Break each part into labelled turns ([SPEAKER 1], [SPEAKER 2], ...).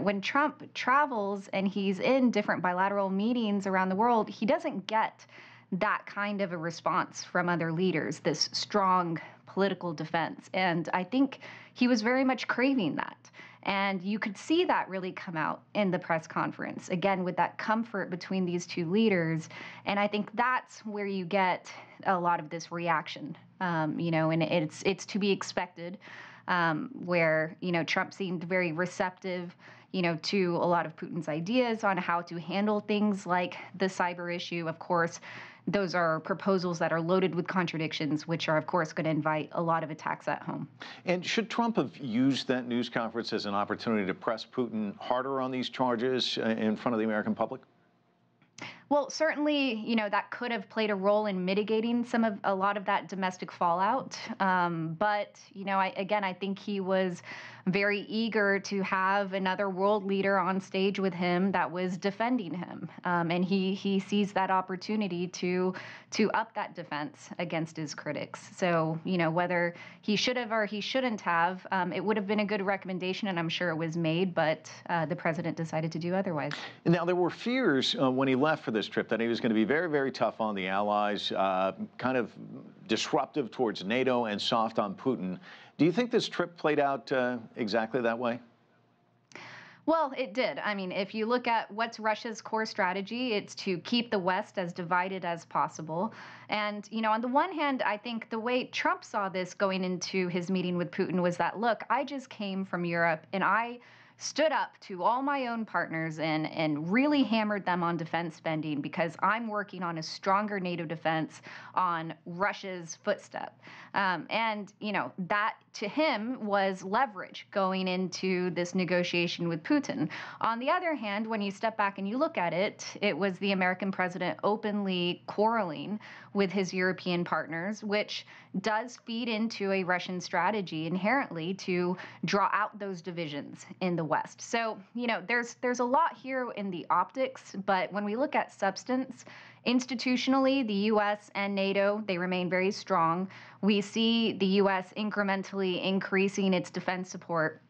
[SPEAKER 1] When Trump travels and he's in different bilateral meetings around the world, he doesn't get that kind of a response from other leaders, this strong political defense. And I think he was very much craving that. And you could see that really come out in the press conference, again, with that comfort between these two leaders. And I think that's where you get a lot of this reaction, and it's to be expected, where, Trump seemed very receptive, to a lot of Putin's ideas on how to handle things like the cyber issue. Of course, those are proposals that are loaded with contradictions, which are, of course, going to invite a lot of attacks at home. And should Trump have used that news conference as an opportunity to press Putin harder on these charges in front of the American public? Well, certainly, that could have played a role in mitigating a lot of that domestic fallout. But, I think he was very eager to have another world leader on stage with him that was defending him. And he sees that opportunity to up that defense against his critics. So, whether he should have or he shouldn't have, it would have been a good recommendation, and I'm sure it was made, but the president decided to do otherwise.
[SPEAKER 2] Now, there were fears when he left for this trip that he was going to be very, very tough on the allies, kind of disruptive towards NATO and soft on Putin. Do you think this trip played out exactly that way?
[SPEAKER 1] Well, it did. I mean, if you look at what's Russia's core strategy, it's to keep the West as divided as possible. And, on the one hand, I think the way Trump saw this going into his meeting with Putin was that, look, I just came from Europe and I stood up to all my own partners and really hammered them on defense spending because I'm working on a stronger NATO defense on Russia's footstep. And, that to him was leverage going into this negotiation with Putin. On the other hand, when you step back and you look at it, it was the American president openly quarreling with his European partners, which does feed into a Russian strategy inherently to draw out those divisions in the West. So, there's a lot here in the optics, but when we look at substance, institutionally, the U.S. and NATO, they remain very strong. We see the U.S. incrementally increasing its defense support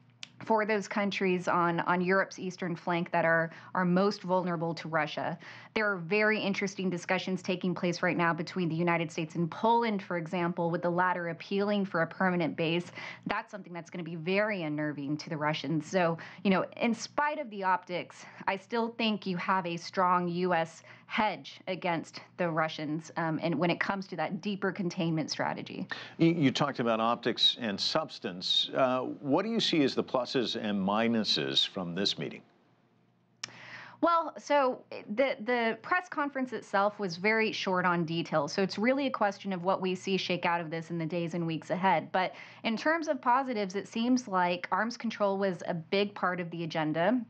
[SPEAKER 1] for those countries on Europe's eastern flank that are most vulnerable to Russia. There are very interesting discussions taking place right now between the United States and Poland, for example, with the latter appealing for a permanent base. That's something that's going to be very unnerving to the Russians. So, in spite of the optics, I still think you have a strong U.S. hedge against the Russians, and when it comes to that deeper containment strategy.
[SPEAKER 2] You talked about optics and substance. What do you see as the pluses and minuses from this meeting?
[SPEAKER 1] Well, so the press conference itself was very short on details, so it's really a question of what we see shake out of this in the days and weeks ahead. But in terms of positives, it seems like arms control was a big part of the agenda.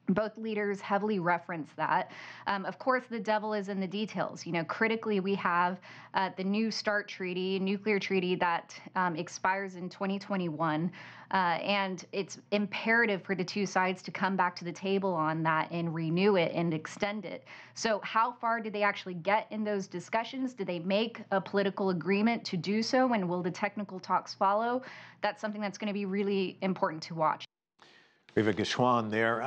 [SPEAKER 1] Both leaders heavily reference that. Of course, the devil is in the details. Critically, we have the New START treaty, nuclear treaty that expires in 2021. And it's imperative for the two sides to come back to the table on that and renew it and extend it. So how far did they actually get in those discussions? Did they make a political agreement to do so? And will the technical talks follow? That's something that's going to be really important to watch.
[SPEAKER 2] Reva Goujon there.